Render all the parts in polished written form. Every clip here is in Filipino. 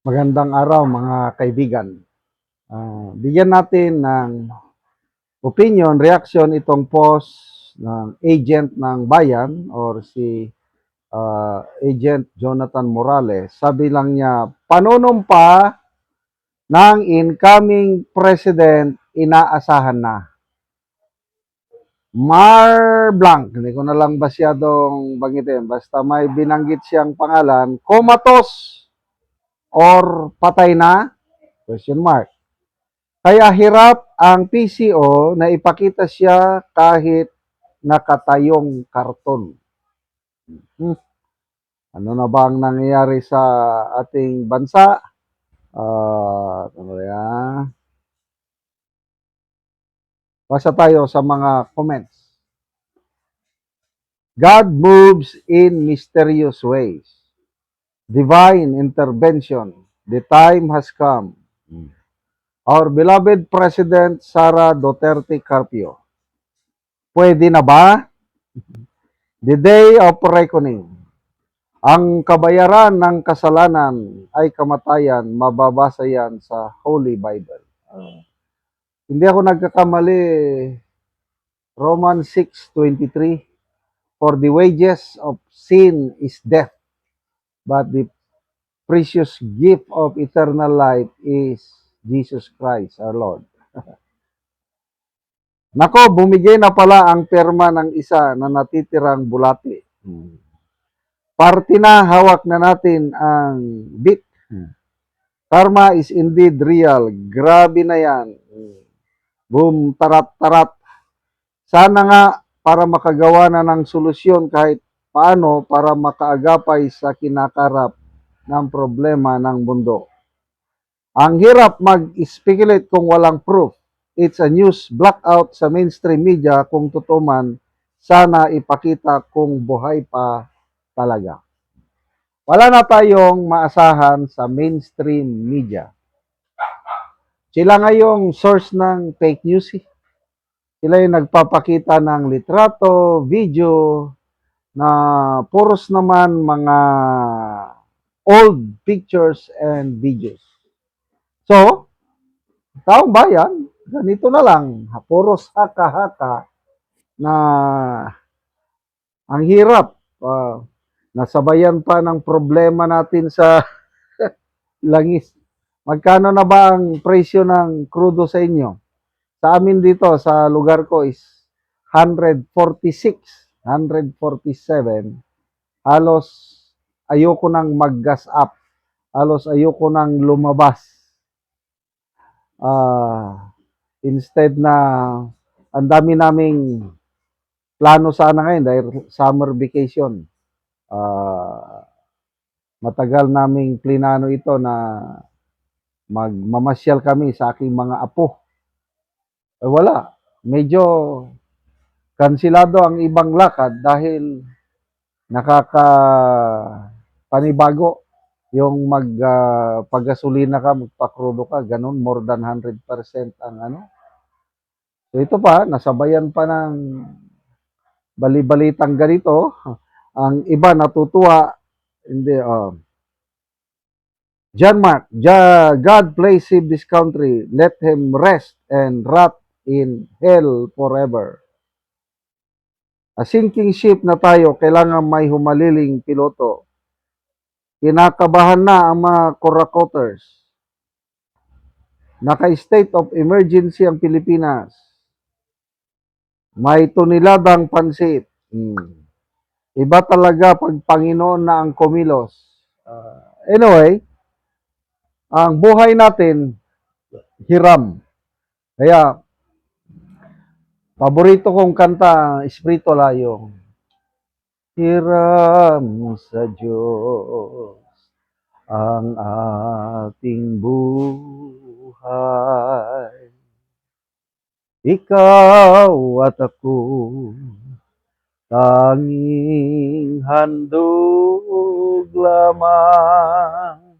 Magandang araw mga kaibigan. Bigyan natin ng opinion, reaction itong post ng agent ng bayan or si Agent Jonathan Morales. Sabi lang niya, panunumpa ng incoming president inaasahan na. Mar Blanc, hindi ko na lang masyadong banggitin. Basta may binanggit siyang pangalan, comatose or patay na? Question mark. Kaya hirap ang PCO na ipakita siya kahit nakatayong karton. Ano na ba ang nangyayari sa ating bansa? Ano yan? Basa tayo sa mga comments. God moves in mysterious ways. Divine intervention. The time has come. Our beloved President Sara Duterte Carpio. Pwede na ba? The day of reckoning. Ang kabayaran ng kasalanan ay kamatayan, mababasa yan sa Holy Bible. Hindi ako nagkakamali, Romans 6:23, for the wages of sin is death, but the precious gift of eternal life is Jesus Christ our Lord. Nako, bumigay na pala ang perma ng isa na natitirang bulati. Parte na, hawak na natin ang bit. Karma is indeed real. Grabe na yan. Boom, tarat-tarat. Sana nga para makagawa na ng solusyon kahit paano para makaagapay sa kinakarap ng problema ng mundo. Ang hirap mag-speculate kung walang proof. It's a news blackout sa mainstream media kung totoo man. Sana ipakita kung buhay pa talaga. Wala na tayong maasahan sa mainstream media. Sila ngayong source ng fake news. Sila yung nagpapakita ng litrato, video, na puros naman mga old pictures and videos. So, taong bayan, ganito na lang, puros haka-haka na ang hirap. Nasabayan pa ng problema natin sa langis. Magkano na ba ang presyo ng krudo sa inyo? Sa amin dito, sa lugar ko is 146, 147. Halos ayoko nang mag-gas up. Halos ayoko nang lumabas. Instead na ang dami naming plano sana ngayon dahil summer vacation. Matagal naming plinano ito na magmamasyal kami sa aking mga apo. Wala. Medyo kansilado ang ibang lakad dahil panibago yung paggasolina ka, magpakrudo ka, ganun, more than 100% ang ano. So ito pa, nasabayan pa ng bali-balitang ganito. Ang iba natutuwa, hindi, John Mark, God please save this country, let him rest and rot in hell forever. A sinking ship na tayo, kailangan may humaliling piloto. Kinakabahan na ang mga Coracotters. Naka-state of emergency ang Pilipinas. May tuniladang pansit. Iba talaga pag Panginoon na ang kumilos. Anyway, ang buhay natin, hiram. Kaya, paborito kong kanta, Espiritu Layo. Hiram sa Diyos ang ating buhay. Ikaw at ako, tanging handog lamang.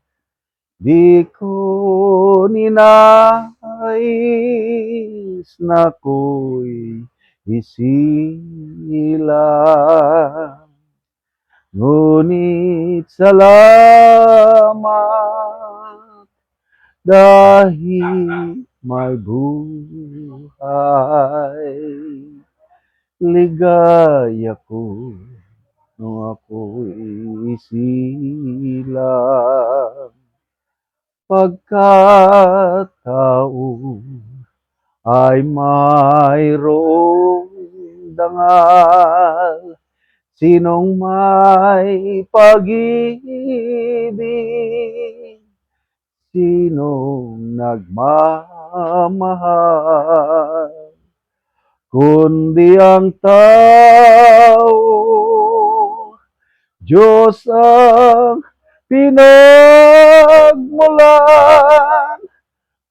Di ko ninais na ko'y isilang, ngunit salamat dahil may buhay. Ligaya ko nung ako'y isilang, pagkatao ay mayroong dangal. Sinong may pag-ibig, sinong nagmamahal, kundi ang tao, Diyos ang pinagmulan,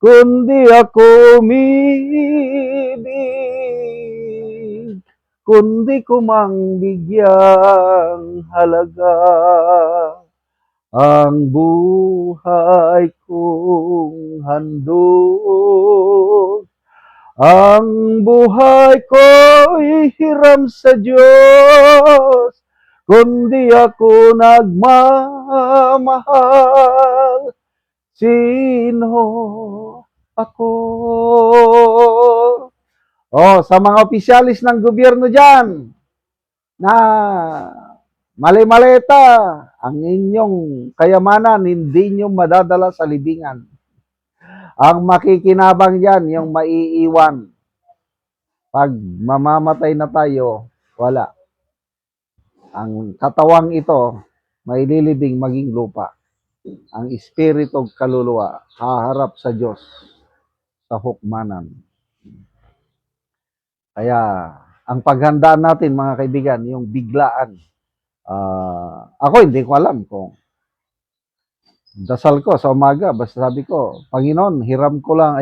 kundi ako umibig, kundi kumang bigyang halaga ang buhay kong handog. Ang buhay ko'y hiram sa Diyos, kundi ako nagmamahal. Sino ako? Oh, sa mga opisyalis ng gobyerno dyan, na mali-maleta, ang inyong kayamanan hindi nyo madadala sa libingan. Ang makikinabang dyan, yung maiiwan. Pag mamamatay na tayo, wala. Ang katawang ito, may lilibing maging lupa. Ang espiritu kaluluwa, haharap sa Diyos sa hukmanan. Kaya, ang paghandaan natin, mga kaibigan, yung biglaan. Ako, hindi ko alam kung dasal ko sa umaga, basta sabi ko, Panginoon, hiram ko lang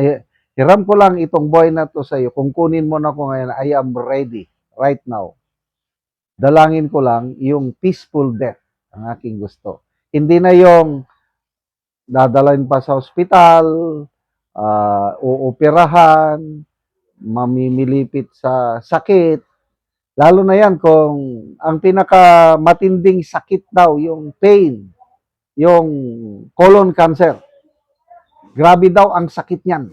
itong buhay na to sa iyo. Kung kunin mo na ako ngayon, I am ready right now. Dalangin ko lang yung peaceful death ang aking gusto. Hindi na yung dadalhin pa sa ospital, uoperahan, mamimilipit sa sakit. Lalo na yan kung ang pinakamatinding sakit daw, yung pain, yung colon cancer. Grabe daw ang sakit niyan.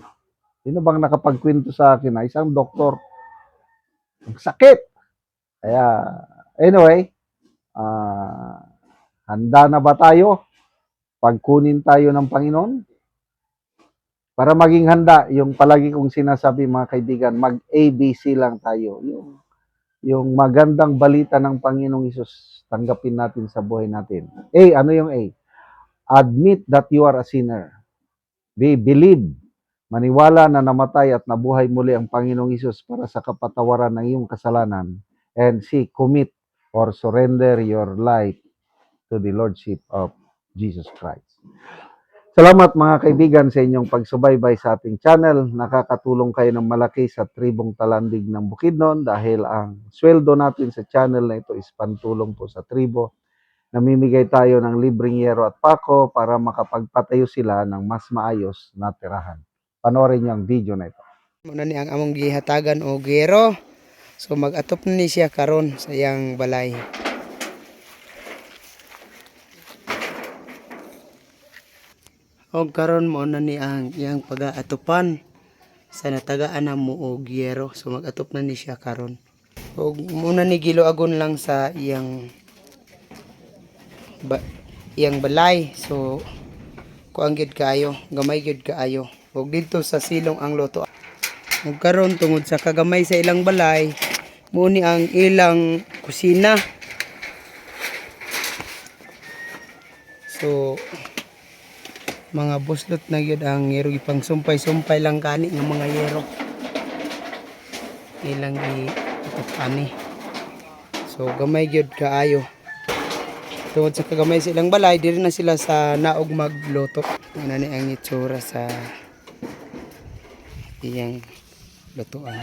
Sino bang nakapagkwento sa akin na isang doktor? Ang sakit. Kaya, anyway, handa na ba tayo? Pagkunin tayo ng Panginoon? Para maging handa, yung palagi kong sinasabi mga kaibigan, mag-ABC lang tayo. Yung magandang balita ng Panginoong Hesus, tanggapin natin sa buhay natin. A, ano yung A? Admit that you are a sinner. B, believe. Maniwala na namatay at nabuhay muli ang Panginoong Hesus para sa kapatawaran ng iyong kasalanan. And C, commit or surrender your life to the Lordship of Jesus Christ. Salamat mga kaibigan sa inyong pagsubaybay sa ating channel. Nakakatulong kayo ng malaki sa tribong Talandig ng Bukidnon dahil ang sweldo natin sa channel na ito is pantulong po sa tribo. Namimigay tayo ng libreng yero at pako para makapagpatayo sila ng mas maayos na tirahan. Panoorin niyo ang video na ito. Muna ni ang among gihatagan o gero. So mag-atop na ni siya karon sa iyang balay. O karon mo na ni ang iyang pag-aatopan sa natagaan na mo o gero. So mag-atop na ni siya karon. O muna ni giloagon lang sa iyang balay. So kuang gid kaayo, gamay gid kaayo. Og dito sa silong ang loto. Og karon tungod sa kagamay sa ilang balay, muni ang ilang kusina. So mga buslot na gyud ang yero ipang sumpay-sumpay lang kani ng mga yero. Ilang itapani. So gamay gyud kaayo. Tungod sa kagamay sa ilang balay, diri na sila sa naog magloto. Ano ni ang itsura sa iyang lutuan.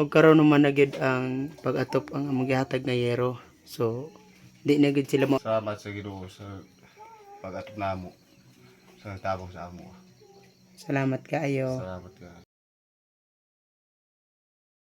Og karon naman na gyud ang pag-atop ang among gihatag nga yero. So di na gyud sila mo. Salamat sa Ginoo sa pag-atop namo sa tabang sa amo. Salamat kaayo. Salamat ka.